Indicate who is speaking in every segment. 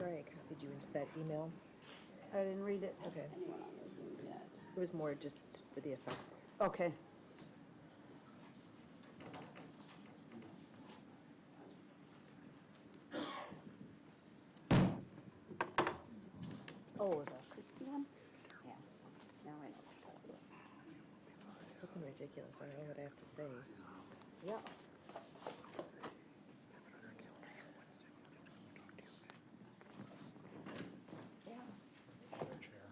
Speaker 1: Sorry, I copied you into that email.
Speaker 2: I didn't read it.
Speaker 1: Okay.
Speaker 3: Anyone on the Zoom yet?
Speaker 1: It was more just for the effect.
Speaker 2: Okay. Oh, the crispy one? Yeah. Now I know what you're talking about.
Speaker 1: It's looking ridiculous. I don't know what I have to say.
Speaker 2: Yeah. Yeah.
Speaker 4: Chair.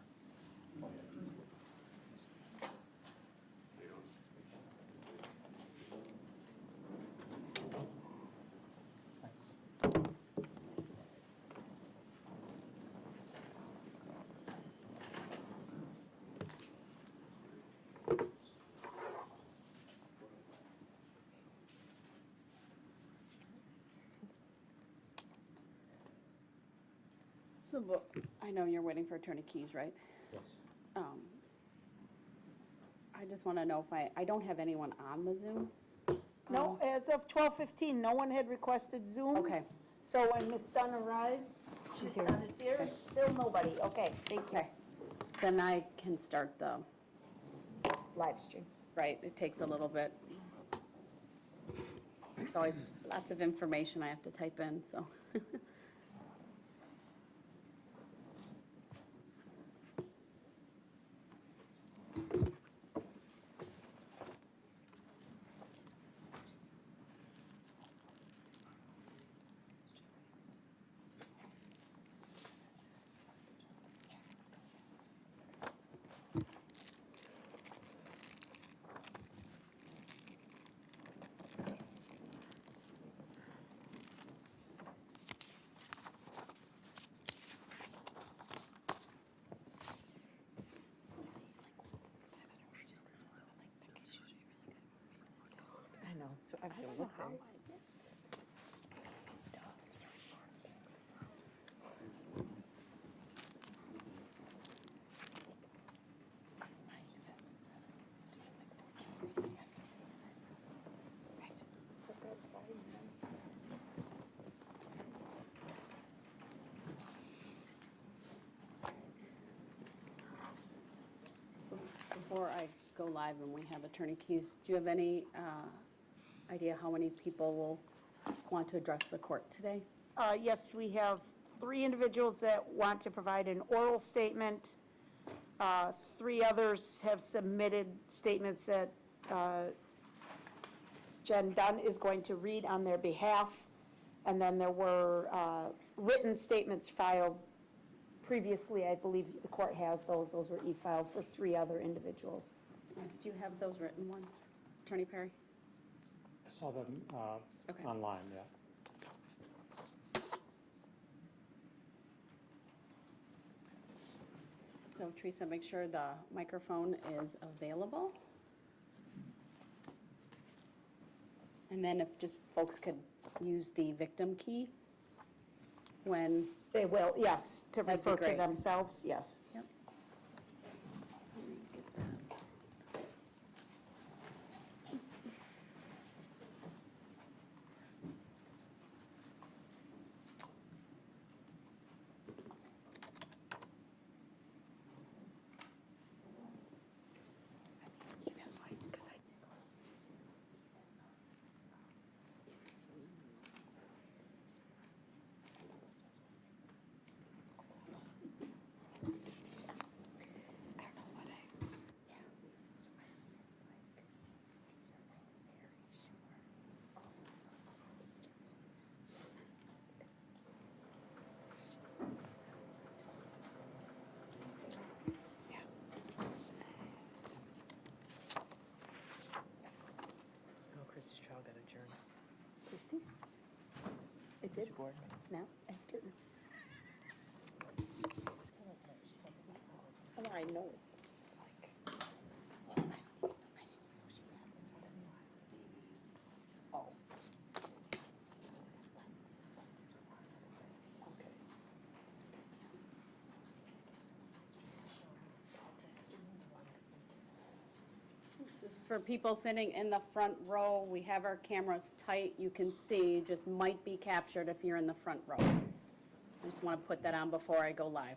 Speaker 4: Thanks.
Speaker 3: So, but I know you're waiting for Attorney Keys, right?
Speaker 4: Yes.
Speaker 3: I just want to know if I don't have anyone on the Zoom.
Speaker 2: No, as of 12:15, no one had requested Zoom.
Speaker 3: Okay.
Speaker 2: So when Ms. Dunn arrives,
Speaker 1: She's
Speaker 2: Ms.
Speaker 1: here.
Speaker 2: Dunn is here, still nobody. Okay, thank you.
Speaker 3: Okay. Then I can start the,
Speaker 2: Live stream.
Speaker 3: right, it takes a little bit. There's always lots of information I have to type in, so.
Speaker 1: I know. So I was going to look there.
Speaker 3: Before I go live and we have Attorney Keys, do you have any idea how many people will want to address the court today?
Speaker 2: Yes, we have 3 individuals that want to provide an oral statement. 3 others have submitted statements that Jen Dunn is going to read on their behalf. And then there were written statements filed previously. I believe the court has those. Those were e-filed for 3 other individuals.
Speaker 3: Do you have those written ones, Attorney Perry?
Speaker 4: I saw them
Speaker 3: Okay.
Speaker 4: online, yeah.
Speaker 3: So Teresa, make sure the microphone is available. And then if just folks could use the victim key when.
Speaker 2: They will, yes, to
Speaker 3: That'd be
Speaker 2: refer to
Speaker 3: great.
Speaker 2: themselves, yes.
Speaker 3: Yep. Let me get that.
Speaker 1: Oh, Chris's trial got adjourned.
Speaker 2: Christie's? It did.
Speaker 1: Board.
Speaker 2: No, after. Oh, I know. Oh. Okay.
Speaker 3: Just for people sitting in the front row, we have our cameras tight. You can see, just might be captured if you're in the front row. I just want to put that on before I go live.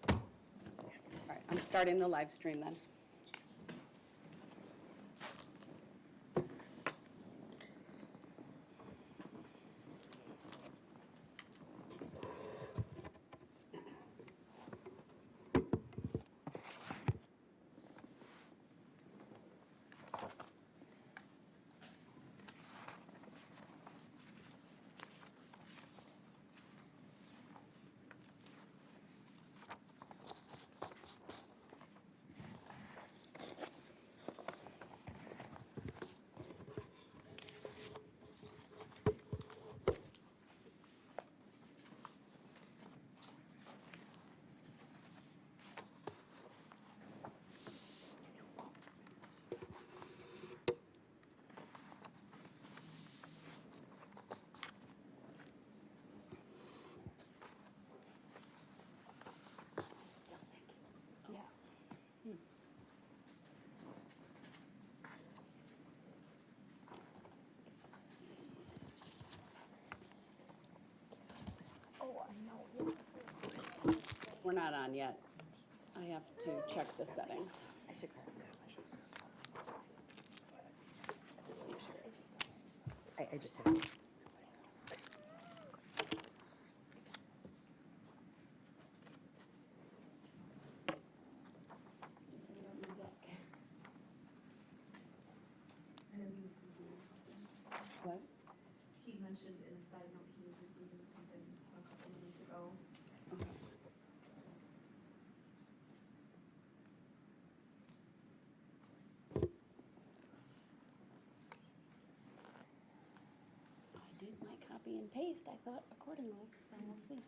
Speaker 3: All right, I'm starting the live stream then. We're not on yet. I have to check the settings.
Speaker 1: I should grab that. I just have.
Speaker 3: What?
Speaker 5: He mentioned in a side note, he was reviewing something a couple minutes ago.
Speaker 3: I did my copy and paste, I thought accordingly, so we'll see.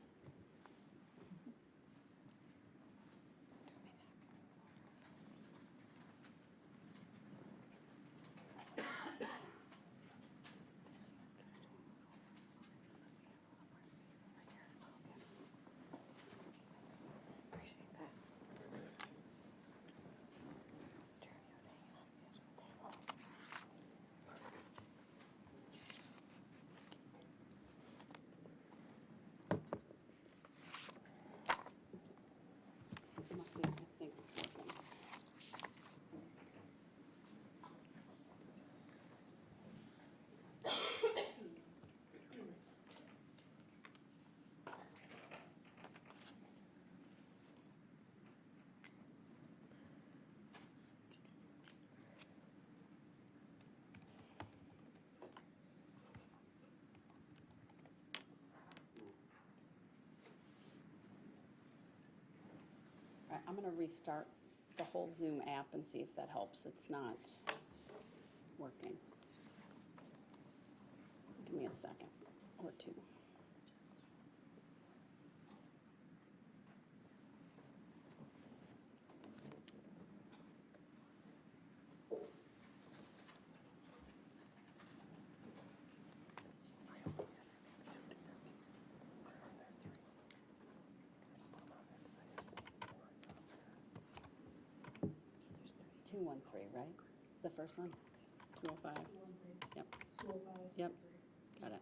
Speaker 3: It must be, I think it's working. All right, I'm going to restart the whole Zoom app and see if that helps. It's not working. So give me a second or two. Two, 1, 3, right? The first one? 205? Yep.
Speaker 5: 205.
Speaker 3: Yep. Got it.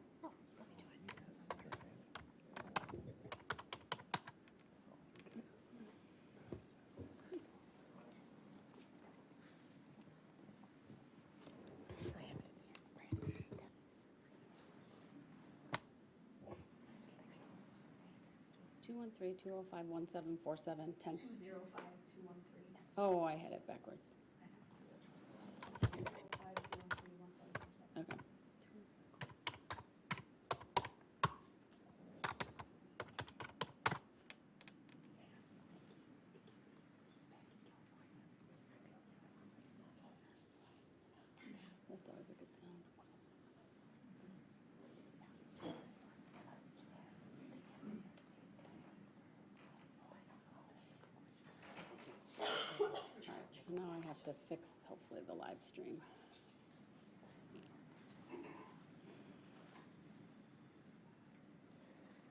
Speaker 1: So I have it here.
Speaker 3: 213, 205, 1747, 10.
Speaker 5: 205, 213.
Speaker 3: Oh, I had it backwards.
Speaker 5: 205, 213, 1747.
Speaker 3: Okay. That's always a good sound. All right, so now I have to fix, hopefully, the live stream.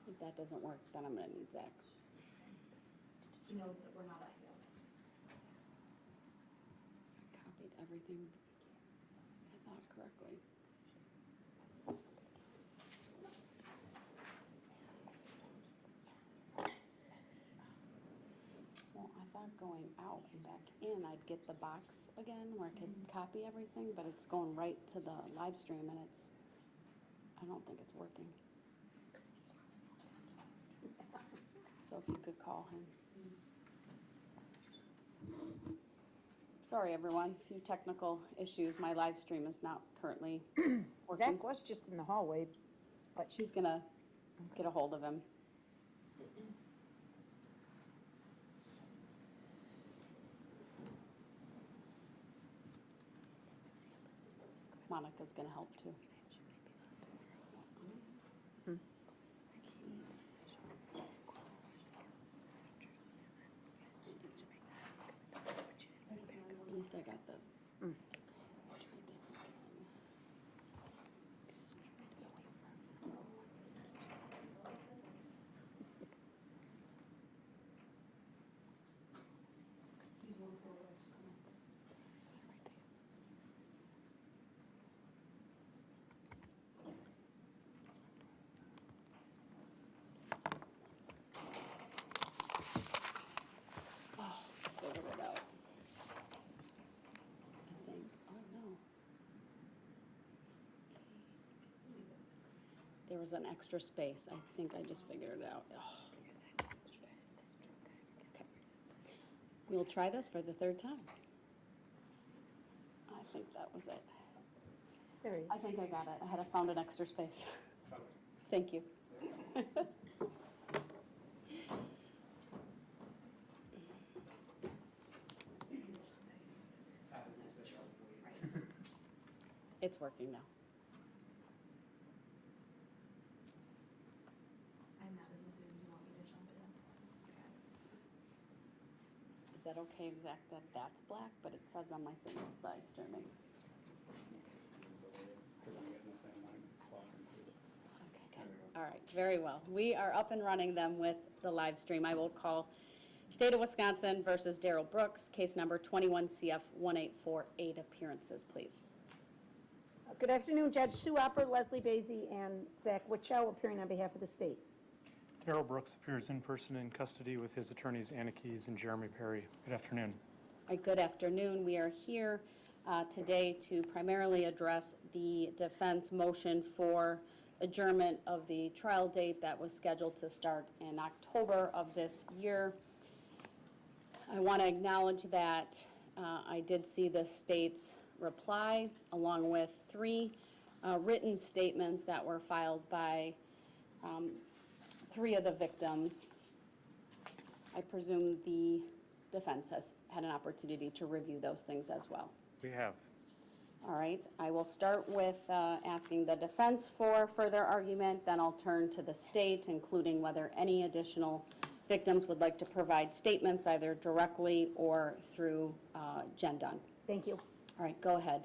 Speaker 3: If that doesn't work, then I'm going to need Zach.
Speaker 5: he knows that we're not at home.
Speaker 3: Copied everything, I thought correctly. Well, I thought going out and back in, I'd get the box again where I could copy everything, but it's going right to the live stream and I don't think it's working. So if you could call him. Sorry, everyone, a few technical issues. My live stream is not currently working.
Speaker 2: Zach was just in the hallway, but
Speaker 3: She's gonna get a hold of him. Monica's gonna help too. At least I got the. Figured it out. I think, oh no. There was an extra space. I think I just figured it out. Oh. Okay. We'll try this for the third time. I think that was it.
Speaker 2: there he is.
Speaker 3: I think I got it. I had found an extra space. Thank you. It's working now.
Speaker 5: I'm not in the Zoom, do you want me to jump in?
Speaker 3: Is that okay, Zach, that that's black, but it says on my thing it's live streaming? Okay, good. All right, very well. We are up and running them with the live stream. I will call State of Wisconsin versus Darrell Brooks, case number 21 CF 1848. Appearances, please.
Speaker 2: Good afternoon, Judge Sue Opper, Leslie Basie, and Zach Witchow appearing on behalf of the state.
Speaker 4: Darrell Brooks appears in person in custody with his attorneys Anna Keys and Jeremy Perry. Good afternoon.
Speaker 3: All right, good afternoon. We are here today to primarily address the defense motion for adjournment of the trial date that was scheduled to start in October of this year. I want to acknowledge that I did see the state's reply along with 3 written statements that were filed by 3 of the victims. I presume the defense has had an opportunity to review those things as well.
Speaker 4: We have.
Speaker 3: All right, I will start with asking the defense for further argument, then I'll turn to the state, including whether any additional victims would like to provide statements either directly or through Jen Dunn.
Speaker 2: Thank you.
Speaker 3: All right, go ahead.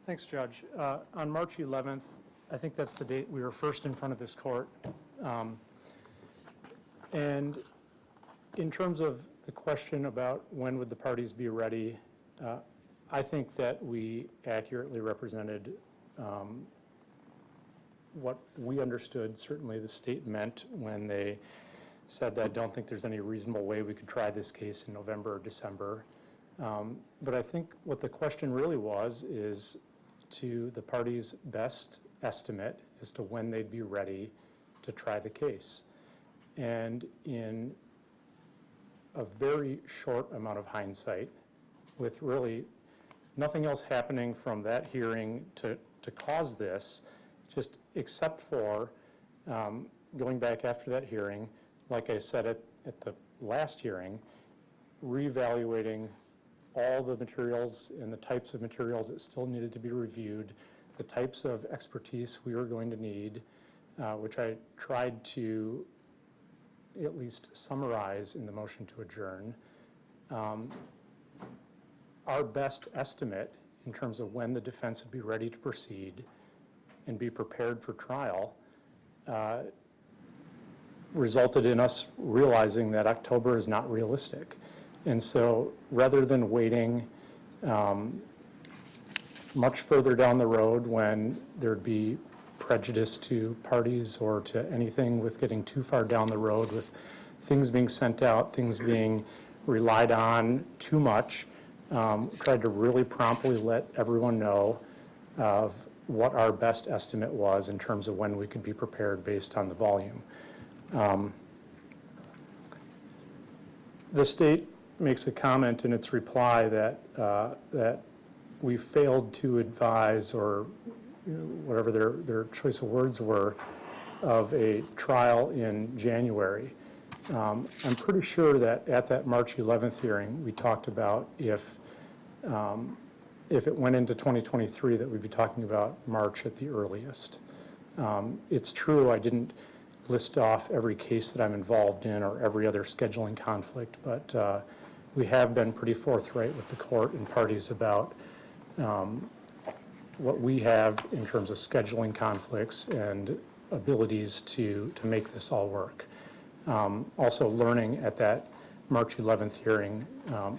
Speaker 4: Thanks, Judge. On March 11th, I think that's the date we were first in front of this court. And in terms of the question about when would the parties be ready, I think that we accurately represented what we understood, certainly the state meant when they said that I don't think there's any reasonable way we could try this case in November or December. But I think what the question really was is to the parties' best estimate as to when they'd be ready to try the case. And in a very short amount of hindsight, with really nothing else happening from that hearing to cause this, just except for going back after that hearing, like I said at the last hearing, reevaluating all the materials and the types of materials that still needed to be reviewed, the types of expertise we were going to need, which I tried to at least summarize in the motion to adjourn. Our best estimate in terms of when the defense would be ready to proceed and be prepared for trial resulted in us realizing that October is not realistic. And so rather than waiting much further down the road when there'd be prejudice to parties or to anything with getting too far down the road with things being sent out, things being relied on too much, tried to really promptly let everyone know of what our best estimate was in terms of when we could be prepared based on the volume. The state makes a comment in its reply that that we failed to advise, or whatever their choice of words were, of a trial in January. I'm pretty sure that at that March 11th hearing, we talked about if it went into 2023, that we'd be talking about March at the earliest. It's true, I didn't list off every case that I'm involved in or every other scheduling conflict, but we have been pretty forthright with the court and parties about what we have in terms of scheduling conflicts and abilities to make this all work. Also learning at that March 11th hearing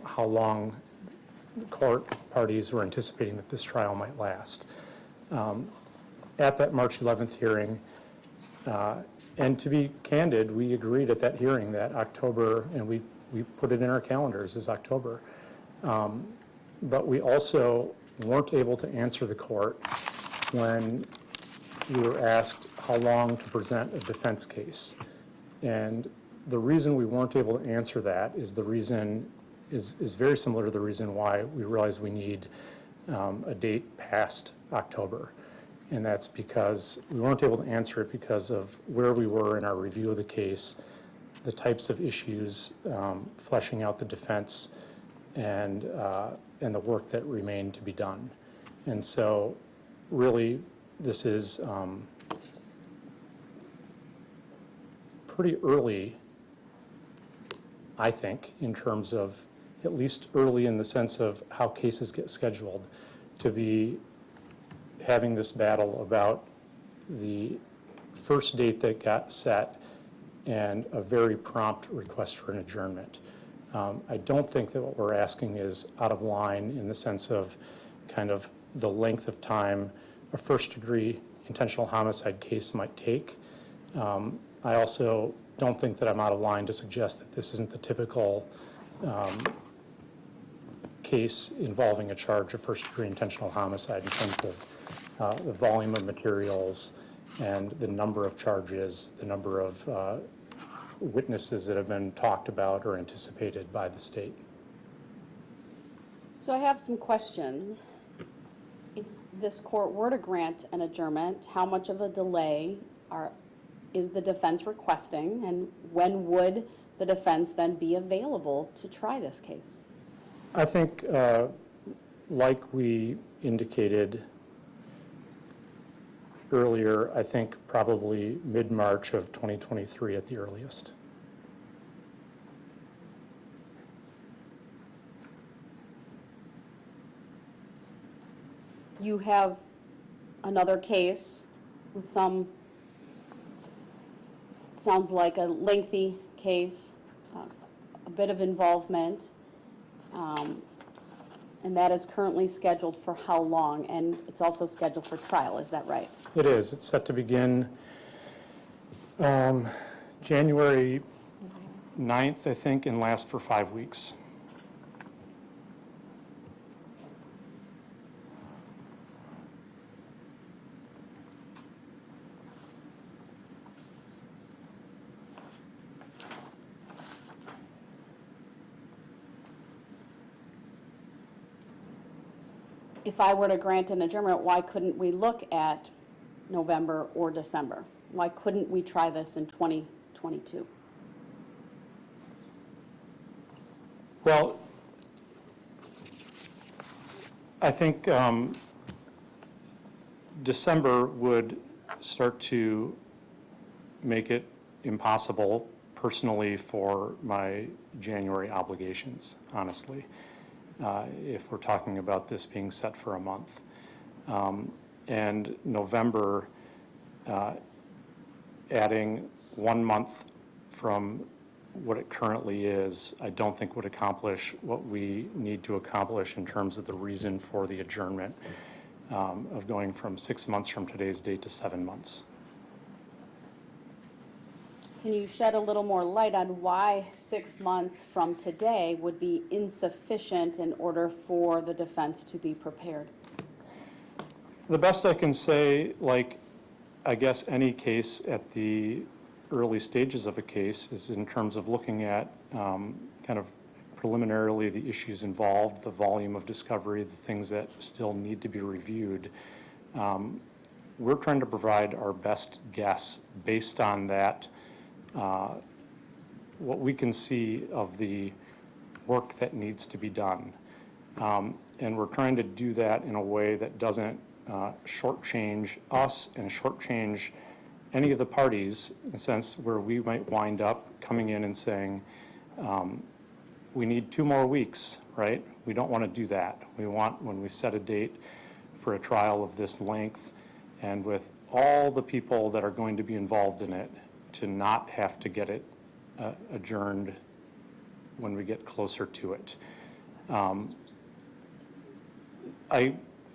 Speaker 4: how long court parties were anticipating that this trial might last. At that March 11th hearing, and to be candid, we agreed at that hearing that October, and we put it in our calendars as October. But we also weren't able to answer the court when we were asked how long to present a defense case. And the reason we weren't able to answer that is very similar to the reason why we realized we need a date past October. And that's because we weren't able to answer it because of where we were in our review of the case, the types of issues, fleshing out the defense, and the work that remained to be done. And so really this is pretty early, I think, in terms of, at least early in the sense of how cases get scheduled, to be having this battle about the first date that got set and a very prompt request for an adjournment. I don't think that what we're asking is out of line in the sense of kind of the length of time a first-degree intentional homicide case might take. I also don't think that I'm out of line to suggest that this isn't the typical case involving a charge of first-degree intentional homicide in terms of the volume of materials and the number of charges, the number of witnesses that have been talked about or anticipated by the state.
Speaker 3: So I have some questions. If this court were to grant an adjournment, how much of a delay is the defense requesting, and when would the defense then be available to try this case?
Speaker 4: I think, like we indicated earlier, I think probably mid-March of 2023 at the earliest.
Speaker 3: You have another case with some, sounds like a lengthy case, a bit of involvement, and that is currently scheduled for how long? And it's also scheduled for trial, is that right?
Speaker 4: It is. It's set to begin January 9th, I think, and last for 5 weeks.
Speaker 3: If I were to grant an adjournment, why couldn't we look at November or December? Why couldn't we try this in 2022?
Speaker 4: Well, I think December would start to make it impossible personally for my January obligations, honestly, if we're talking about this being set for a month. And November, adding 1 month from what it currently is, I don't think would accomplish what we need to accomplish in terms of the reason for the adjournment of going from 6 months from today's date to 7 months.
Speaker 3: Can you shed a little more light on why 6 months from today would be insufficient in order for the defense to be prepared?
Speaker 4: The best I can say, like, I guess any case at the early stages of a case, is in terms of looking at kind of preliminarily the issues involved, the volume of discovery, the things that still need to be reviewed. We're trying to provide our best guess based on that, what we can see of the work that needs to be done. And we're trying to do that in a way that doesn't shortchange us and shortchange any of the parties, in a sense where we might wind up coming in and saying, we need 2 more weeks, right? We don't want to do that. We want, when we set a date for a trial of this length and with all the people that are going to be involved in it, to not have to get it adjourned when we get closer to it.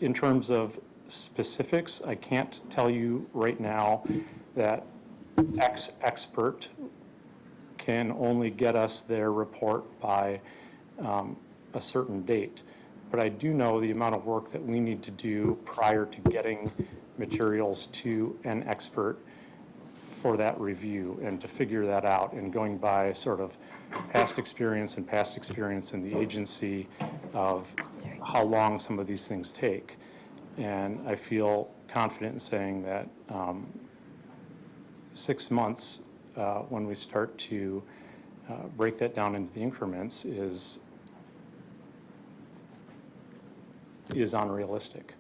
Speaker 4: In terms of specifics, I can't tell you right now that X expert can only get us their report by a certain date. But I do know the amount of work that we need to do prior to getting materials to an expert for that review and to figure that out, and going by sort of past experience in the agency of how long some of these things take. And I feel confident in saying that 6 months, when we start to break that down into the increments, is unrealistic.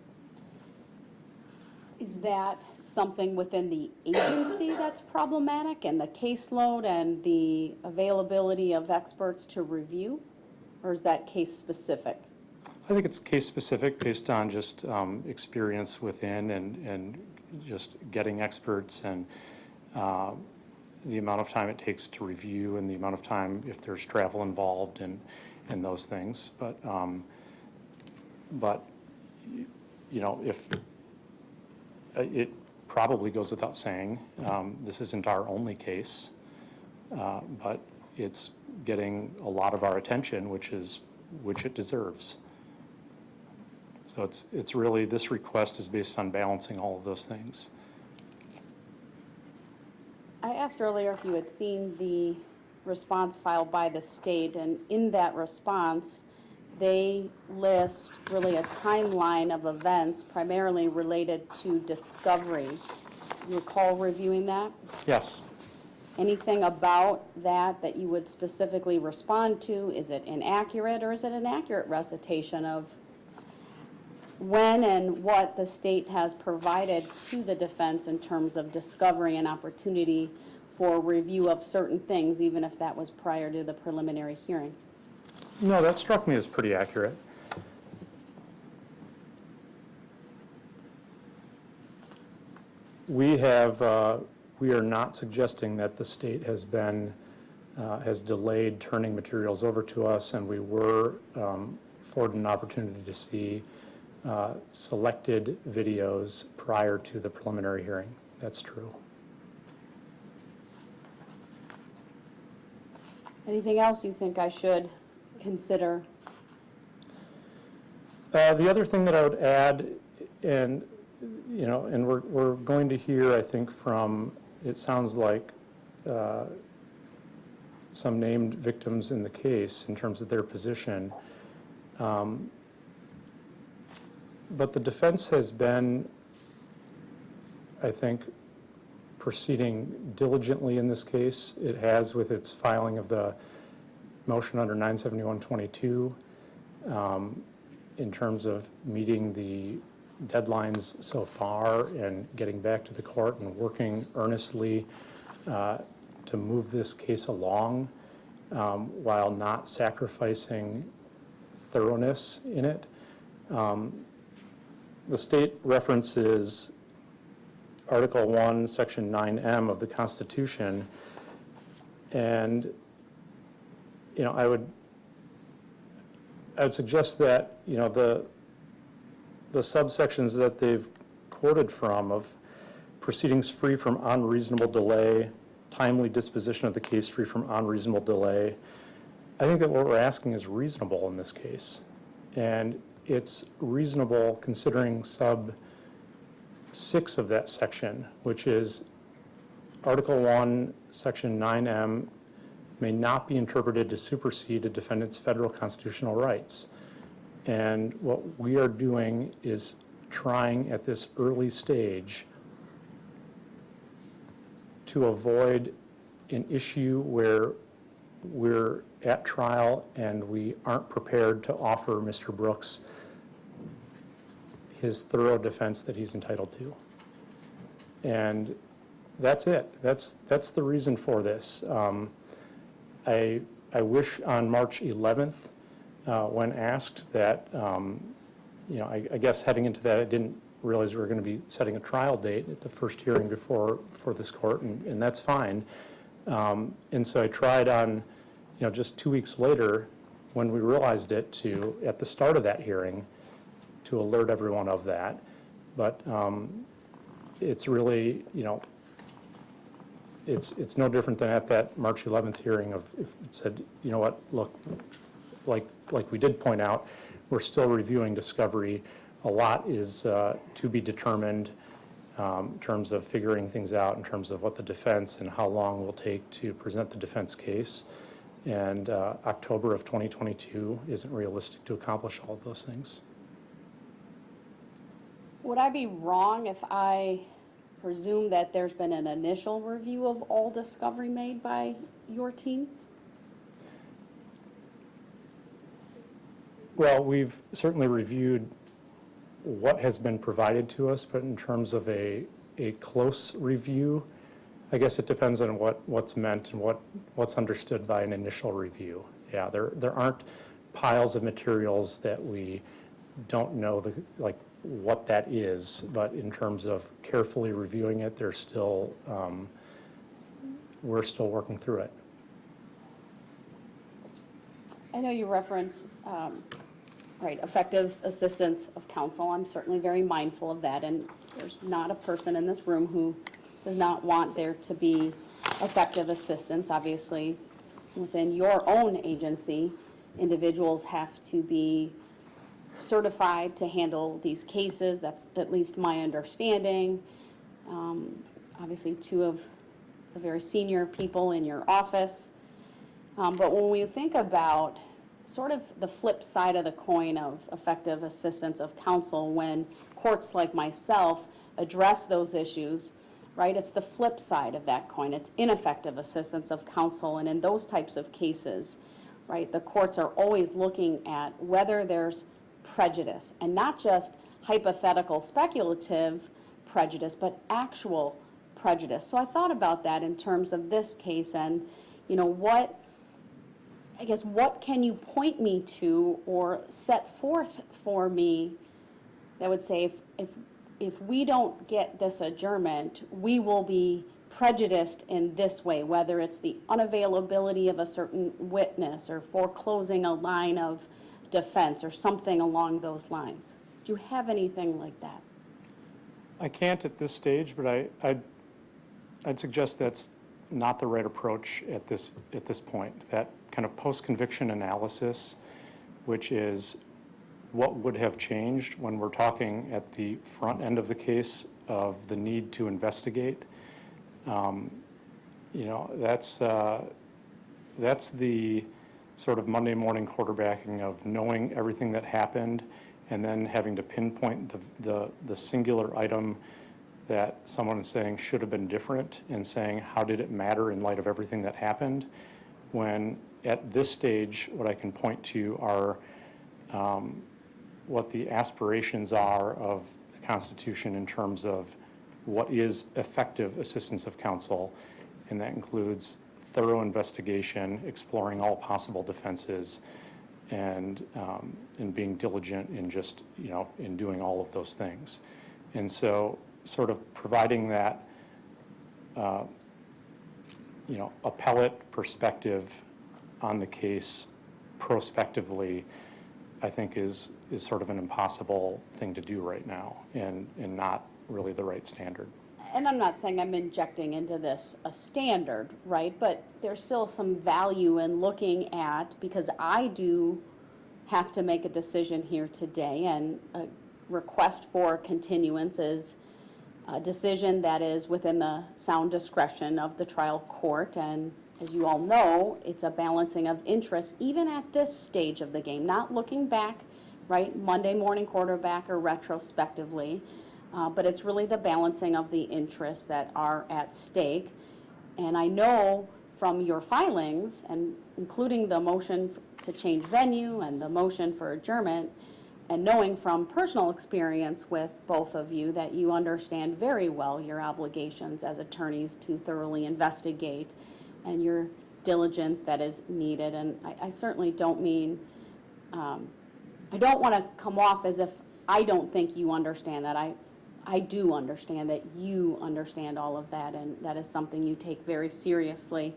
Speaker 3: Is that something within the agency that's problematic, and the caseload and the availability of experts to review? Or is that case specific?
Speaker 4: I think it's case specific based on just experience within and just getting experts and the amount of time it takes to review and the amount of time if there's travel involved and those things. But you know, if it probably goes without saying, this isn't our only case, but it's getting a lot of our attention, which it deserves. So it's really, this request is based on balancing all of those things.
Speaker 3: I asked earlier if you had seen the response filed by the state, and in that response, they list really a timeline of events primarily related to discovery. You recall reviewing that?
Speaker 4: Yes.
Speaker 3: Anything about that you would specifically respond to? Is it inaccurate, or is it an accurate recitation of when and what the state has provided to the defense in terms of discovery and opportunity for review of certain things, even if that was prior to the preliminary hearing?
Speaker 4: No, that struck me as pretty accurate. We are not suggesting that the state has delayed turning materials over to us, and we were afforded an opportunity to see selected videos prior to the preliminary hearing. That's true.
Speaker 3: Anything else you think I should consider?
Speaker 4: The other thing that I would add, and we're going to hear, I think, from, it sounds like, some named victims in the case in terms of their position. But the defense has been, I think, proceeding diligently in this case. It has with its filing of the motion under 971-22 in terms of meeting the deadlines so far and getting back to the court and working earnestly to move this case along while not sacrificing thoroughness in it. The state references Article 1, Section 9M of the Constitution, And, I would suggest that, the subsections that they've quoted from of proceedings free from unreasonable delay, timely disposition of the case free from unreasonable delay, I think that what we're asking is reasonable in this case. And it's reasonable considering sub 6 of that section, which is Article 1, Section 9M may not be interpreted to supersede a defendant's federal constitutional rights. And what we are doing is trying at this early stage to avoid an issue where we're at trial and we aren't prepared to offer Mr. Brooks his thorough defense that he's entitled to. And that's it. That's the reason for this. I wish on March 11th, when asked that, I guess heading into that, I didn't realize we were going to be setting a trial date at the first hearing before this court, and that's fine. And so I tried on, just 2 weeks later, when we realized it, to, at the start of that hearing, to alert everyone of that. But it's really, it's no different than at that March 11th hearing of, if it said, what, look, like we did point out, we're still reviewing discovery. A lot is to be determined in terms of figuring things out, in terms of what the defense and how long it will take to present the defense case. And October of 2022 isn't realistic to accomplish all of those things.
Speaker 3: Would I be wrong if I presume that there's been an initial review of all discovery made by your team?
Speaker 4: Well, we've certainly reviewed what has been provided to us, but in terms of a close review, I guess it depends on what's meant and what's understood by an initial review. Yeah, there aren't piles of materials that we don't know what that is, but in terms of carefully reviewing it, we're still working through it.
Speaker 3: I know you reference, effective assistance of counsel. I'm certainly very mindful of that, and there's not a person in this room who does not want there to be effective assistance. Obviously, within your own agency, individuals have to be certified to handle these cases. That's at least my understanding. Obviously, two of the very senior people in your office. But when we think about sort of the flip side of the coin of effective assistance of counsel, when courts like myself address those issues, right, it's the flip side of that coin. It's ineffective assistance of counsel. And in those types of cases, right, the courts are always looking at whether there's prejudice, and not just hypothetical, speculative prejudice, but actual prejudice. So I thought about that in terms of this case, and what can you point me to or set forth for me that would say if we don't get this adjournment, we will be prejudiced in this way, whether it's the unavailability of a certain witness or foreclosing a line of defense or something along those lines. Do you have anything like that?
Speaker 4: I can't at this stage, but I'd suggest that's not the right approach at this point. That kind of post-conviction analysis, which is what would have changed when we're talking at the front end of the case of the need to investigate. That's the sort of Monday morning quarterbacking of knowing everything that happened and then having to pinpoint the singular item that someone is saying should have been different, and saying how did it matter in light of everything that happened, when at this stage what I can point to are what the aspirations are of the Constitution in terms of what is effective assistance of counsel, and that includes thorough investigation, exploring all possible defenses, and being diligent in just, in doing all of those things. And so sort of providing that appellate perspective on the case prospectively, I think is sort of an impossible thing to do right now, and not really the right standard.
Speaker 3: And I'm not saying I'm injecting into this a standard, right? But there's still some value in looking at, because I do have to make a decision here today, and a request for continuance is a decision that is within the sound discretion of the trial court. And as you all know, it's a balancing of interests, even at this stage of the game, not looking back, right, Monday morning quarterback or retrospectively, but it's really the balancing of the interests that are at stake. And I know from your filings, and including the motion to change venue and the motion for adjournment, and knowing from personal experience with both of you that you understand very well your obligations as attorneys to thoroughly investigate and your diligence that is needed. And I certainly don't mean, I don't want to come off as if I don't think you understand that. I do understand that you understand all of that, and that is something you take very seriously.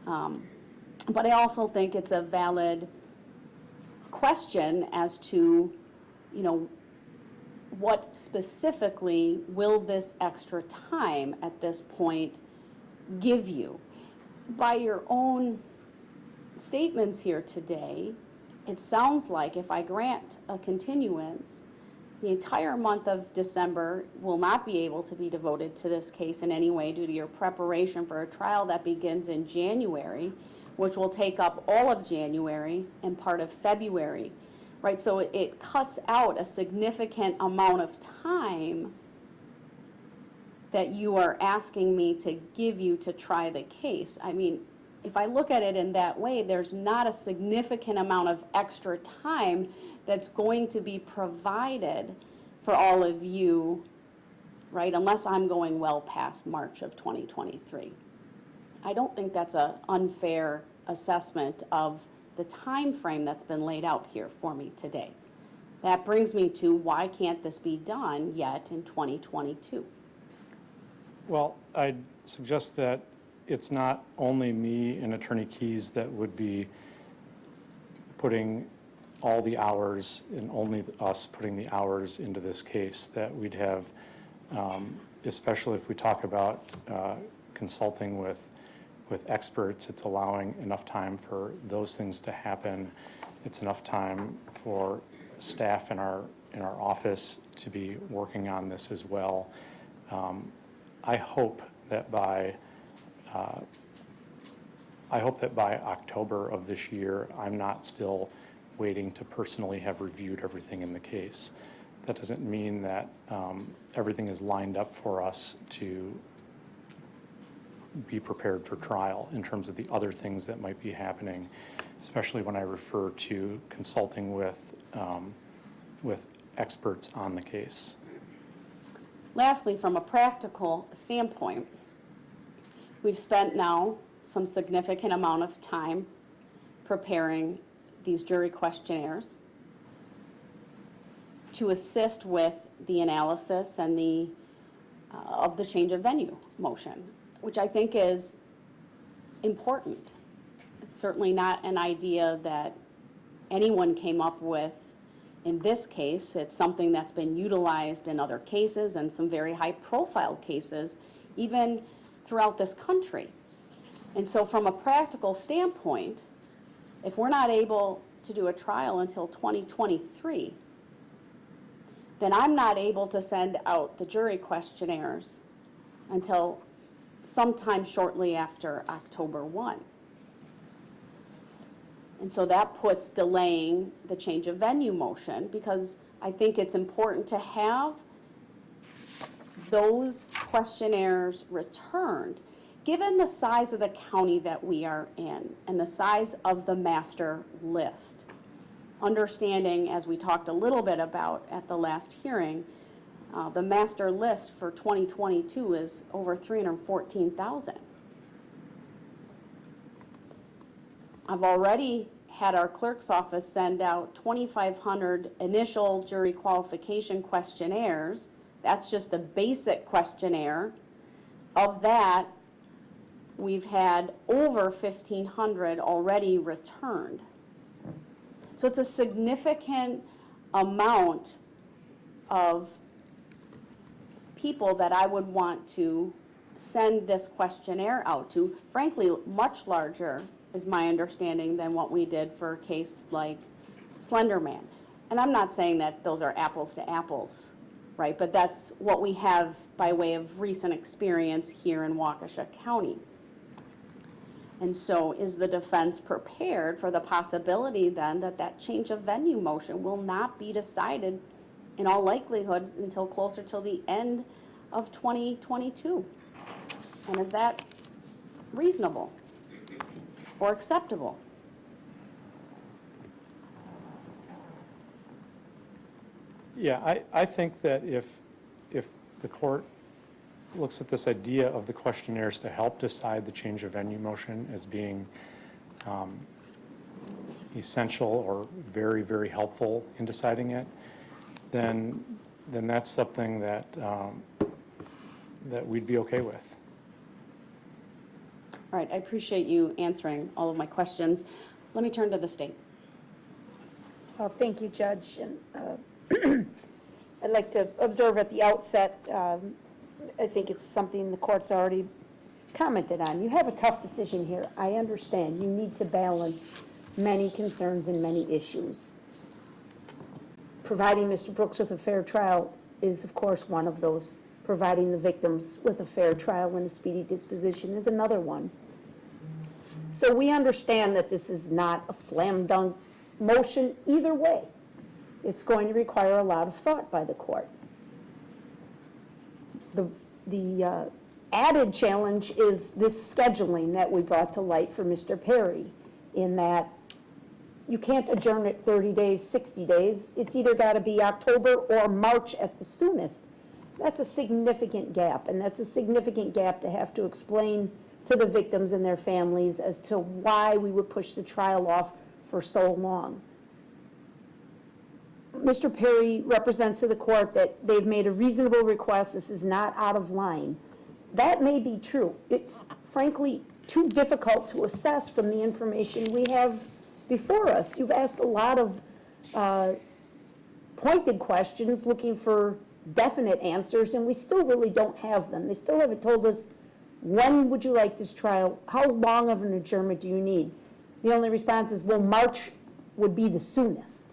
Speaker 3: But I also think it's a valid question as to, what specifically will this extra time at this point give you? By your own statements here today, it sounds like if I grant a continuance, the entire month of December will not be able to be devoted to this case in any way due to your preparation for a trial that begins in January, which will take up all of January and part of February, right? So it cuts out a significant amount of time that you are asking me to give you to try the case. I mean, if I look at it in that way, there's not a significant amount of extra time that's going to be provided for all of you, right, unless I'm going well past March of 2023. I don't think that's an unfair assessment of the time frame that's been laid out here for me today. That brings me to, why can't this be done yet in 2022?
Speaker 4: Well, I'd suggest that it's not only me and Attorney Keyes that would be putting all the hours, and only us putting the hours into this case, that we'd have, especially if we talk about consulting with experts, it's allowing enough time for those things to happen. It's enough time for staff in our office to be working on this as well. I hope that by October of this year, I'm not still waiting to personally have reviewed everything in the case. That doesn't mean that everything is lined up for us to be prepared for trial in terms of the other things that might be happening, especially when I refer to consulting with experts on the case.
Speaker 3: Lastly, from a practical standpoint, we've spent now some significant amount of time preparing these jury questionnaires to assist with the analysis and of the change of venue motion, which I think is important. It's certainly not an idea that anyone came up with in this case. It's something that's been utilized in other cases and some very high-profile cases, even throughout this country. And so from a practical standpoint, if we're not able to do a trial until 2023, then I'm not able to send out the jury questionnaires until sometime shortly after October 1. And so that puts delaying the change of venue motion, because I think it's important to have those questionnaires returned. Given the size of the county that we are in and the size of the master list, understanding, as we talked a little bit about at the last hearing, the master list for 2022 is over 314,000. I've already had our clerk's office send out 2,500 initial jury qualification questionnaires. That's just the basic questionnaire. Of that, we've had over 1,500 already returned. So it's a significant amount of people that I would want to send this questionnaire out to. Frankly, much larger is my understanding than what we did for a case like Slender Man. And I'm not saying that those are apples to apples, right? But that's what we have by way of recent experience here in Waukesha County. And so is the defense prepared for the possibility then that that change of venue motion will not be decided in all likelihood until closer to the end of 2022? And is that reasonable or acceptable?
Speaker 4: Yeah, I think that if the court looks at this idea of the questionnaires to help decide the change of venue motion as being essential or very, very helpful in deciding it, then that's something that that we'd be okay with.
Speaker 3: All right, I appreciate you answering all of my questions. Let me turn to the state.
Speaker 2: Thank you, Judge. And I'd like to observe at the outset, I think it's something the court's already commented on. You have a tough decision here. I understand. You need to balance many concerns and many issues. Providing Mr. Brooks with a fair trial is, of course, one of those. Providing the victims with a fair trial and a speedy disposition is another one. So we understand that this is not a slam dunk motion either way. It's going to require a lot of thought by the court. The added challenge is this scheduling that we brought to light for Mr. Perry, in that you can't adjourn it 30 days, 60 days. It's either got to be October or March at the soonest. That's a significant gap, and that's a significant gap to have to explain to the victims and their families as to why we would push the trial off for so long. Mr. Perry represents to the court that they've made a reasonable request. This is not out of line. That may be true. It's frankly too difficult to assess from the information we have before us. You've asked a lot of pointed questions looking for definite answers, and we still really don't have them. They still haven't told us, when would you like this trial? How long of an adjournment do you need? The only response is, well, March would be the soonest.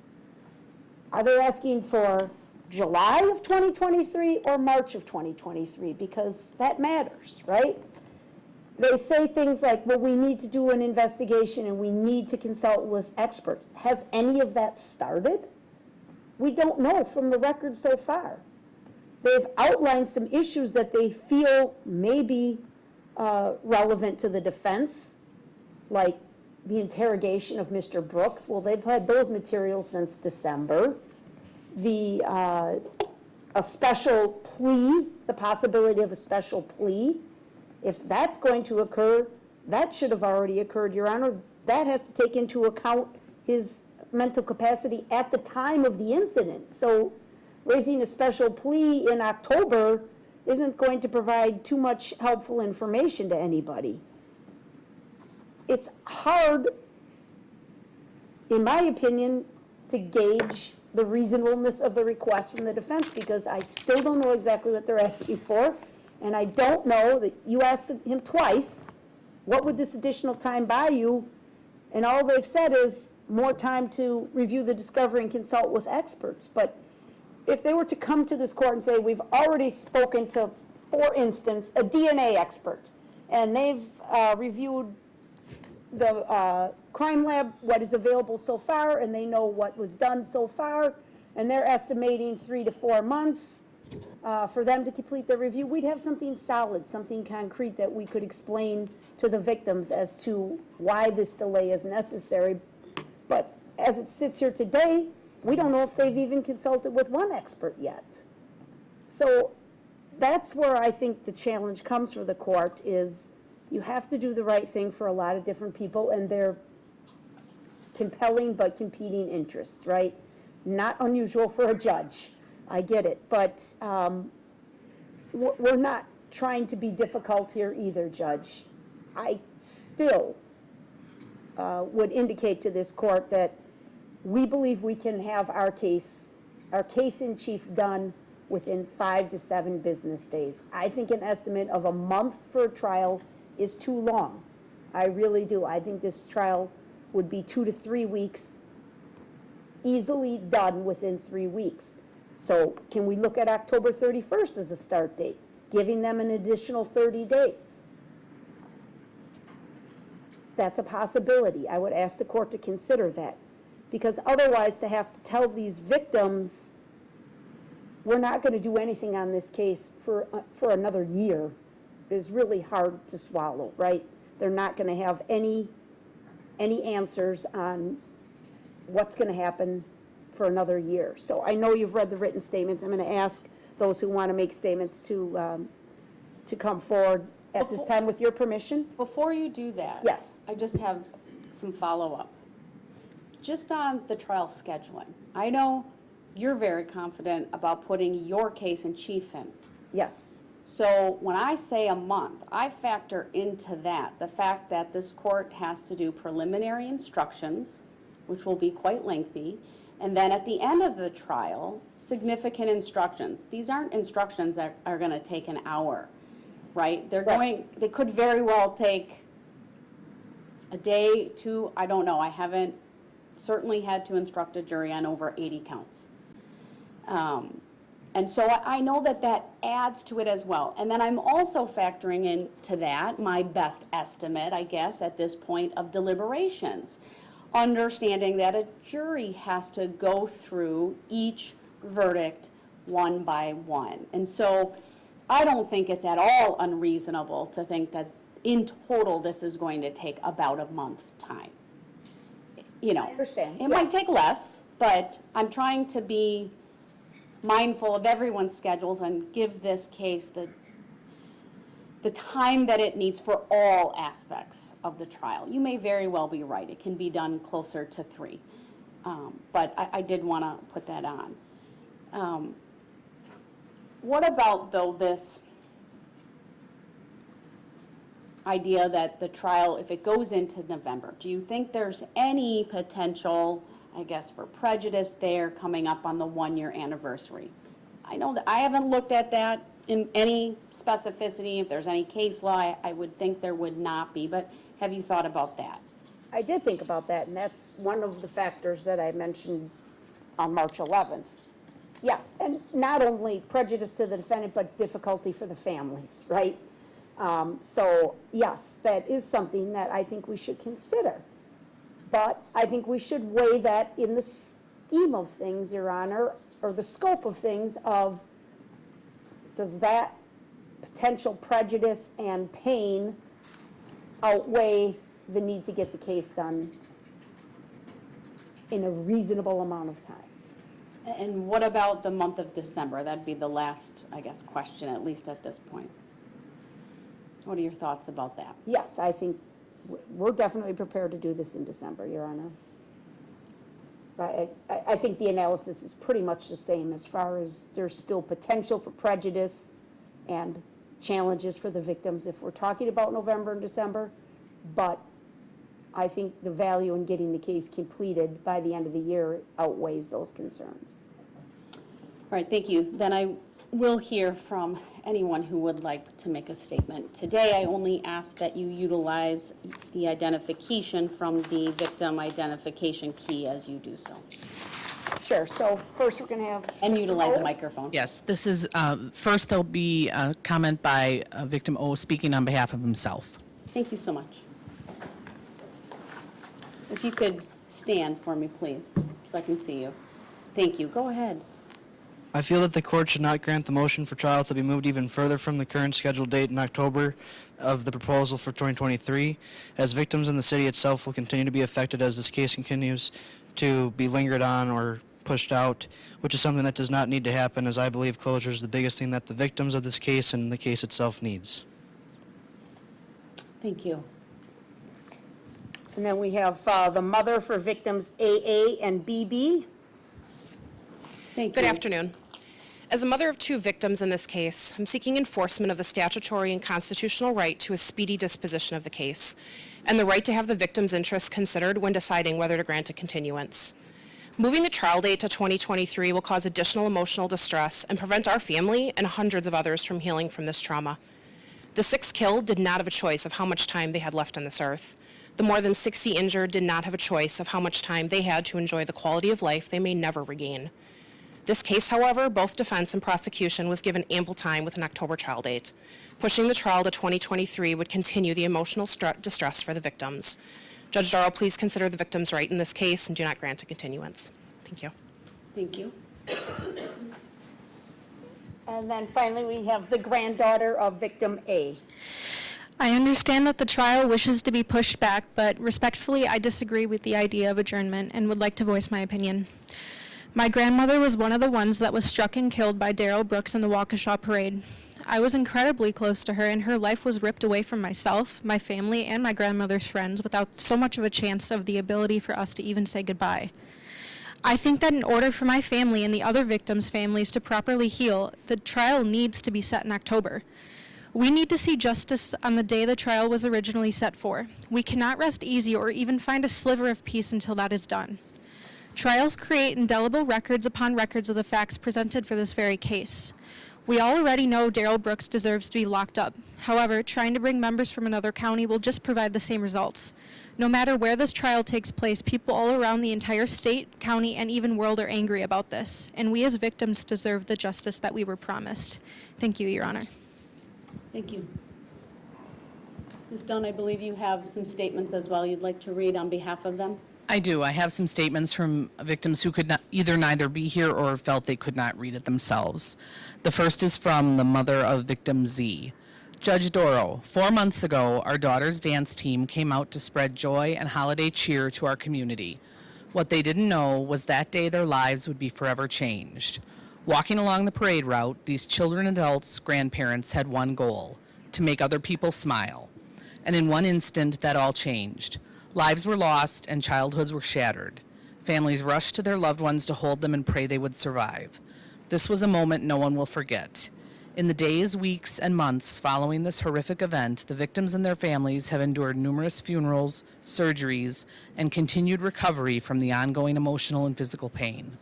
Speaker 2: Are they asking for July of 2023 or March of 2023? Because that matters, right? They say things like, well, we need to do an investigation and we need to consult with experts. Has any of that started? We don't know from the record so far. They've outlined some issues that they feel may be relevant to the defense, like the interrogation of Mr. Brooks. Well, they've had those materials since December. A special plea, the possibility of a special plea. If that's going to occur, that should have already occurred, Your Honor. That has to take into account his mental capacity at the time of the incident. So raising a special plea in October isn't going to provide too much helpful information to anybody. It's hard, in my opinion, to gauge the reasonableness of the request from the defense, because I still don't know exactly what they're asking for, and I don't know that you asked him twice, what would this additional time buy you? And all they've said is more time to review the discovery and consult with experts. But if they were to come to this court and say, we've already spoken to, for instance, a DNA expert, and they've reviewed the crime lab, what is available so far, and they know what was done so far, and they're estimating 3 to 4 months for them to complete their review, we'd have something solid, something concrete that we could explain to the victims as to why this delay is necessary. But as it sits here today, we don't know if they've even consulted with one expert yet. So that's where I think the challenge comes for the court, is you have to do the right thing for a lot of different people, and they're compelling but competing interests, right? Not unusual for a judge. I get it. But we're not trying to be difficult here either, Judge. I still would indicate to this court that we believe we can have our case in chief done within 5 to 7 business days. I think an estimate of a month for a trial is too long. I really do. I think this trial would be 2 to 3 weeks, easily done within 3 weeks. So can we look at October 31st as a start date, giving them an additional 30 days? That's a possibility. I would ask the court to consider that. Because otherwise, to have to tell these victims, we're not going to do anything on this case for another year, is really hard to swallow, right? They're not going to have any answers on what's going to happen for another year. So I know you've read the written statements. I'm going to ask those who want to make statements to come forward at this time with your permission.
Speaker 3: Before you do that.
Speaker 2: Yes.
Speaker 3: I just have some follow-up. Just on the trial scheduling, I know you're very confident about putting your case in chief in.
Speaker 2: Yes.
Speaker 3: So when I say a month, I factor into that the fact that this court has to do preliminary instructions, which will be quite lengthy, and then at the end of the trial, significant instructions. These aren't instructions that are going to take an hour, right? They could very well take a day, 2, I don't know. I haven't certainly had to instruct a jury on over 80 counts. And so I know that that adds to it as well. And then I'm also factoring into that my best estimate, I guess, at this point of deliberations, understanding that a jury has to go through each verdict one by one. And so I don't think it's at all unreasonable to think that in total this is going to take about a month's time. You know,
Speaker 2: I understand.
Speaker 3: it might take less, but I'm trying to be mindful of everyone's schedules and give this case the time that it needs for all aspects of the trial. You may very well be right. It can be done closer to 3. But I did want to put that on. What about, though, this idea that the trial, if it goes into November, do you think there's any potential, I guess, for prejudice there coming up on the 1-year anniversary? I know that I haven't looked at that in any specificity. If there's any case law, I would think there would not be, but have you thought about that?
Speaker 2: I did think about that, and that's one of the factors that I mentioned on March 11th. Yes, and not only prejudice to the defendant, but difficulty for the families, right? So, yes, that is something that I think we should consider. But I think we should weigh that in the scheme of things, Your Honor, or the scope of things of, does that potential prejudice and pain outweigh the need to get the case done in a reasonable amount of time?
Speaker 3: And what about the month of December? That'd be the last, I guess, question, at least at this point. What are your thoughts about that?
Speaker 2: Yes, I think we're definitely prepared to do this in December, Your Honor. Right, I think the analysis is pretty much the same as far as there's still potential for prejudice and challenges for the victims if we're talking about November and December, but I think the value in getting the case completed by the end of the year outweighs those concerns.
Speaker 3: All right, thank you. Then I will hear from anyone who would like to make a statement. Today, I only ask that you utilize the identification from the victim identification key as you do so.
Speaker 2: Sure, so first we're going to have...
Speaker 3: And utilize a microphone.
Speaker 6: Yes, this is, first there'll be a comment by victim O speaking on behalf of himself.
Speaker 3: Thank you so much. If you could stand for me, please, so I can see you. Thank you. Go ahead.
Speaker 7: I feel that the court should not grant the motion for trial to be moved even further from the current scheduled date in October of the proposal for 2023, as victims in the city itself will continue to be affected as this case continues to be lingered on or pushed out, which is something that does not need to happen, as I believe closure is the biggest thing that the victims of this case and the case itself needs.
Speaker 3: Thank you.
Speaker 2: And then we have the mother for victims AA and BB.
Speaker 3: Thank you.
Speaker 8: Good afternoon. As a mother of 2 victims in this case, I'm seeking enforcement of the statutory and constitutional right to a speedy disposition of the case, and the right to have the victim's interests considered when deciding whether to grant a continuance. Moving the trial date to 2023 will cause additional emotional distress and prevent our family and hundreds of others from healing from this trauma. The 6 killed did not have a choice of how much time they had left on this earth. The more than 60 injured did not have a choice of how much time they had to enjoy the quality of life they may never regain. This case, however, both defense and prosecution was given ample time with an October trial date. Pushing the trial to 2023 would continue the emotional distress for the victims. Judge Darrell, please consider the victim's right in this case and do not grant a continuance. Thank you.
Speaker 3: Thank you.
Speaker 2: And then finally, we have the granddaughter of victim A.
Speaker 9: I understand that the trial wishes to be pushed back, but respectfully, I disagree with the idea of adjournment and would like to voice my opinion. My grandmother was one of the ones that was struck and killed by Darrell Brooks in the Waukesha parade. I was incredibly close to her, and her life was ripped away from myself, my family, and my grandmother's friends without so much of a chance of the ability for us to even say goodbye. I think that in order for my family and the other victims' families to properly heal, the trial needs to be set in October. We need to see justice on the day the trial was originally set for. We cannot rest easy or even find a sliver of peace until that is done. Trials create indelible records upon records of the facts presented for this very case. We all already know Darrell Brooks deserves to be locked up. However, trying to bring members from another county will just provide the same results. No matter where this trial takes place, people all around the entire state, county, and even world are angry about this, and we as victims deserve the justice that we were promised. Thank you, Your Honor.
Speaker 3: Thank you. Ms. Dunn, I believe you have some statements as well you'd like to read on behalf of them.
Speaker 6: I do. I have some statements from victims who could not neither be here or felt they could not read it themselves. The first is from the mother of victim Z. Judge Doro, 4 months ago, our daughter's dance team came out to spread joy and holiday cheer to our community. What they didn't know was that day their lives would be forever changed. Walking along the parade route, these children, adults, grandparents had one goal: to make other people smile. And in one instant, that all changed. Lives were lost and childhoods were shattered. Families rushed to their loved ones to hold them and pray they would survive. This was a moment no one will forget. In the days, weeks, and months following this horrific event, the victims and their families have endured numerous funerals, surgeries, and continued recovery from the ongoing emotional and physical pain.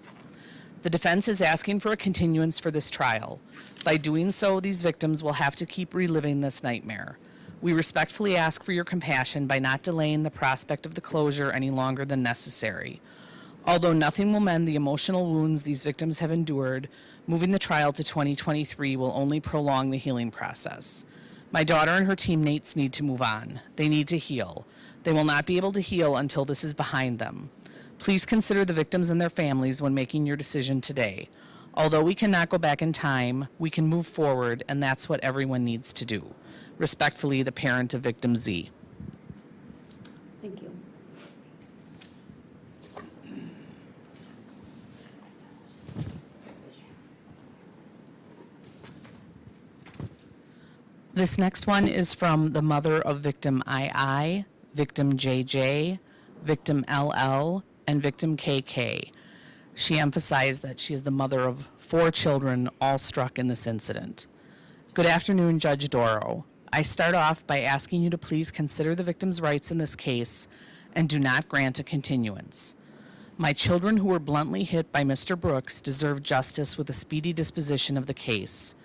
Speaker 6: The defense is asking for a continuance for this trial. By doing so, these victims will have to keep reliving this nightmare. We respectfully ask for your compassion by not delaying the prospect of the closure any longer than necessary. Although nothing will mend the emotional wounds these victims have endured, moving the trial to 2023 will only prolong the healing process. My daughter and her teammates need to move on. They need to heal. They will not be able to heal until this is behind them. Please consider the victims and their families when making your decision today. Although we cannot go back in time, we can move forward, and that's what everyone needs to do. Respectfully, the parent of victim Z.
Speaker 3: Thank you.
Speaker 6: This next one is from the mother of victim II, victim JJ, victim LL, and victim KK. She emphasized that she is the mother of 4 children, all struck in this incident. Good afternoon, Judge Doro. I start off by asking you to please consider the victim's rights in this case and do not grant a continuance. My children who were bluntly hit by Mr. Brooks deserve justice with a speedy disposition of the case.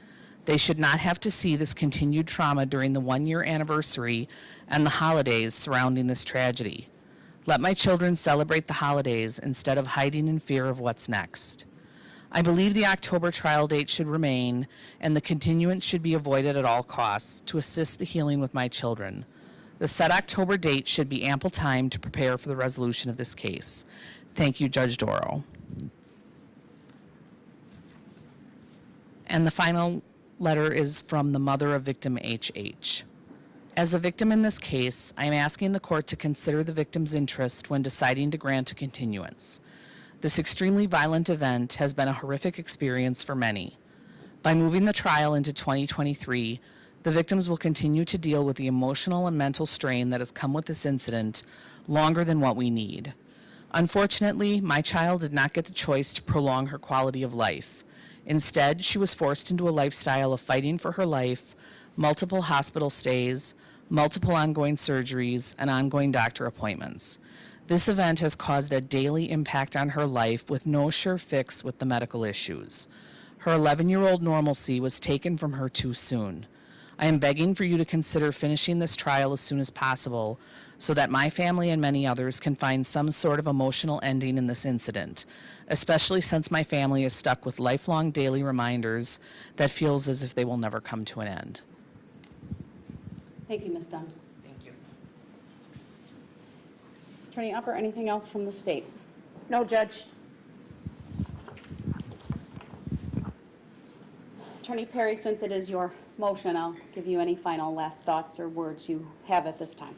Speaker 6: They should not have to see this continued trauma during the 1-year anniversary and the holidays surrounding this tragedy. Let my children celebrate the holidays instead of hiding in fear of what's next. I believe the October trial date should remain and the continuance should be avoided at all costs to assist the healing with my children. The set October date should be ample time to prepare for the resolution of this case. Thank you, Judge Doro. And the final letter is from the mother of victim HH. As a victim in this case, I am asking the court to consider the victim's interest when deciding to grant a continuance. This extremely violent event has been a horrific experience for many. By moving the trial into 2023, the victims will continue to deal with the emotional and mental strain that has come with this incident longer than what we need. Unfortunately, my child did not get the choice to prolong her quality of life. Instead, she was forced into a lifestyle of fighting for her life, multiple hospital stays, multiple ongoing surgeries, and ongoing doctor appointments. This event has caused a daily impact on her life with no sure fix with the medical issues. Her 11-year-old normalcy was taken from her too soon. I am begging for you to consider finishing this trial as soon as possible so that my family and many others can find some sort of emotional ending in this incident, especially since my family is stuck with lifelong daily reminders that feels as if they will never come to an end.
Speaker 3: Thank you, Ms. Dunn.
Speaker 6: Thank you.
Speaker 3: Attorney Upper, anything else from the state?
Speaker 2: No, Judge.
Speaker 3: Attorney Perry, since it is your motion, I'll give you any final last thoughts or words you have at this time.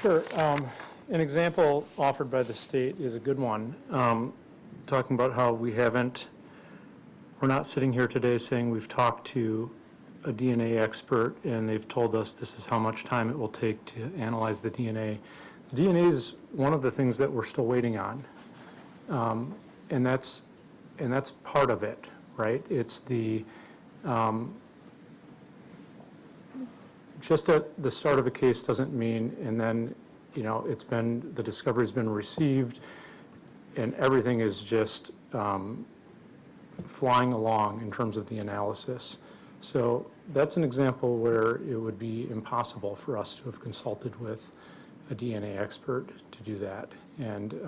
Speaker 4: Sure. An example offered by the state is a good one, talking about how we're not sitting here today saying we've talked to a DNA expert and they've told us this is how much time it will take to analyze the DNA. The DNA is one of the things that we're still waiting on, and that's part of it, right? It's the just at the start of a case doesn't mean, and then, the discovery's been received and everything is just flying along in terms of the analysis. So that's an example where it would be impossible for us to have consulted with a DNA expert to do that. And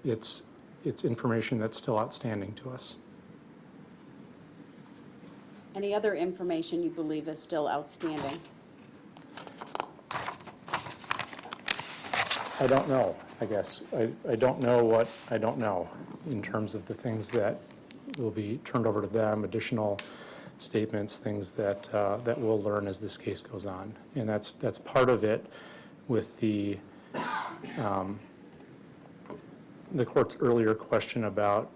Speaker 4: it's information that's still outstanding to us.
Speaker 3: Any other information you believe is still outstanding?
Speaker 4: I don't know, I guess. I don't know what I don't know in terms of the things that will be turned over to them, additional statements, things that we'll learn as this case goes on. And that's part of it with the court's earlier question about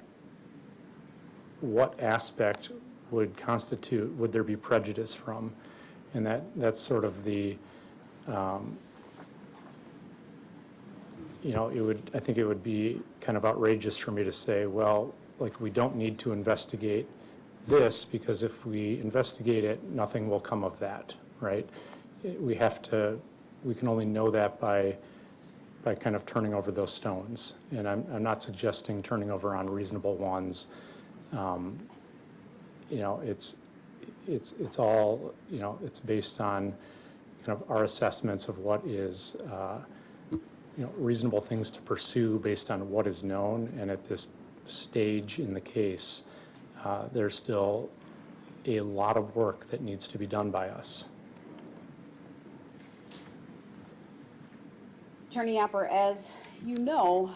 Speaker 4: what aspect would there be prejudice from? And that's sort of the, I think it would be kind of outrageous for me to say, well, like, we don't need to investigate this because if we investigate it, nothing will come of that, right? We can only know that by kind of turning over those stones. And I'm not suggesting turning over unreasonable ones. It's all, it's based on kind of our assessments of what is, reasonable things to pursue based on what is known. And at this stage in the case, there's still a lot of work that needs to be done by us.
Speaker 3: Attorney Apper, as you know,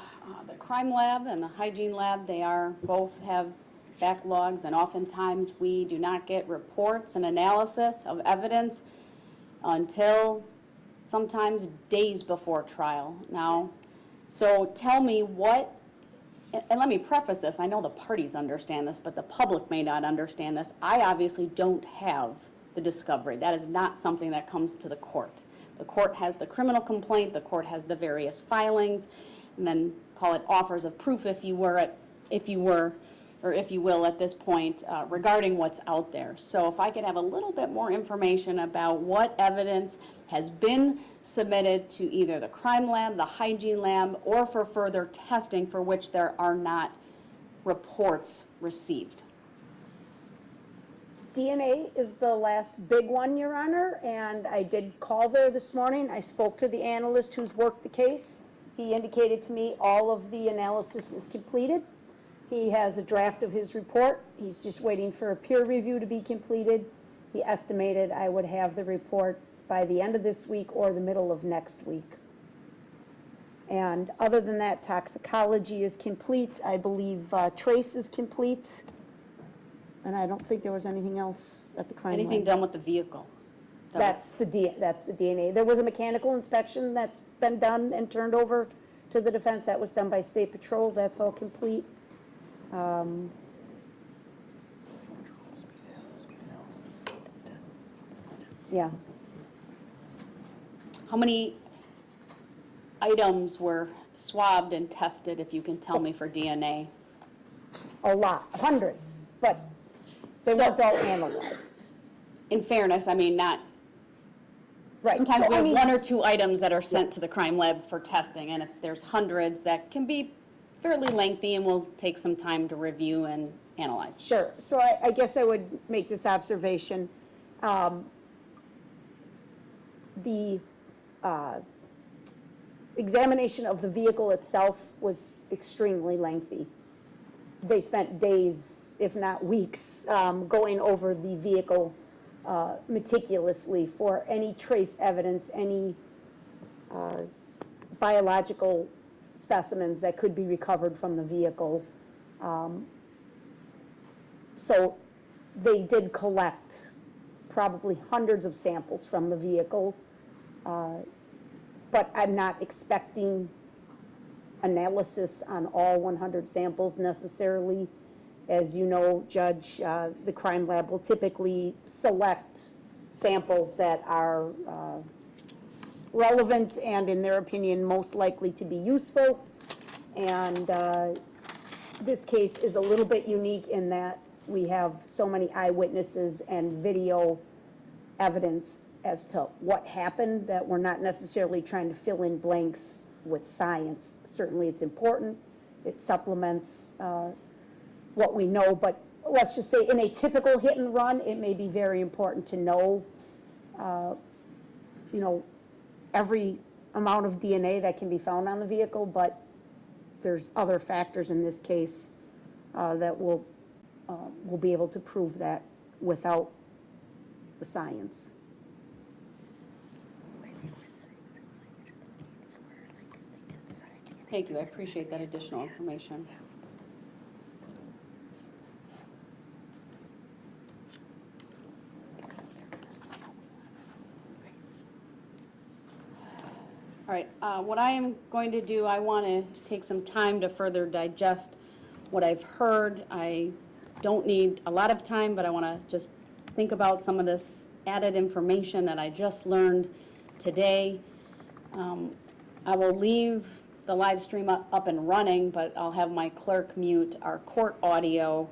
Speaker 3: the crime lab and the hygiene lab, they both have backlogs, and oftentimes we do not get reports and analysis of evidence until sometimes days before trial. Now, so tell me what, and let me preface this, I know the parties understand this, but the public may not understand this. I obviously don't have the discovery. That is not something that comes to the court. The court has the criminal complaint, the court has the various filings, and then call it offers of proof if you will at this point regarding what's out there. So if I could have a little bit more information about what evidence has been submitted to either the crime lab, the hygiene lab, or for further testing for which there are not reports received.
Speaker 2: DNA is the last big one, Your Honor, and I did call there this morning. I spoke to the analyst who's worked the case. He indicated to me all of the analysis is completed. He has a draft of his report. He's just waiting for a peer review to be completed. He estimated I would have the report by the end of this week or the middle of next week. And other than that, toxicology is complete. I believe trace is complete. And I don't think there was anything else at the crime lab.
Speaker 3: Anything done with the vehicle?
Speaker 2: That's the DNA. There was a mechanical inspection that's been done and turned over to the defense. That was done by State Patrol. That's all complete. Yeah.
Speaker 3: How many items were swabbed and tested, if you can tell me, for DNA?
Speaker 2: A lot, hundreds. but they
Speaker 3: So-
Speaker 2: weren't all analyzed.
Speaker 3: In fairness, I mean, not,
Speaker 2: Right.
Speaker 3: sometimes
Speaker 2: So,
Speaker 3: we
Speaker 2: I
Speaker 3: have
Speaker 2: mean,
Speaker 3: one or two items that are sent to the crime lab for testing, and if there's hundreds, that can be fairly lengthy and will take some time to review and analyze.
Speaker 2: Sure. So I guess I would make this observation. The examination of the vehicle itself was extremely lengthy. They spent days, if not weeks, going over the vehicle meticulously for any trace evidence, any biological specimens that could be recovered from the vehicle. So they did collect probably hundreds of samples from the vehicle, but I'm not expecting analysis on all 100 samples necessarily. As you know, Judge, the crime lab will typically select samples that are relevant and, in their opinion, most likely to be useful. And this case is a little bit unique in that we have so many eyewitnesses and video evidence as to what happened that we're not necessarily trying to fill in blanks with science. Certainly it's important. It supplements what we know, but let's just say in a typical hit and run, it may be very important to know, every amount of DNA that can be found on the vehicle, but there's other factors in this case that will be able to prove that without the science.
Speaker 3: Thank you, I appreciate that additional information. All right, what I am going to do, I want to take some time to further digest what I've heard. I don't need a lot of time, but I want to just think about some of this added information that I just learned today. I will leave the live stream up and running, but I'll have my clerk mute our court audio.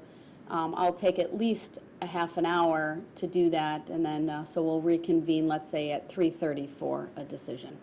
Speaker 3: I'll take at least a half an hour to do that, and then so we'll reconvene, let's say, at 3:30 for a decision.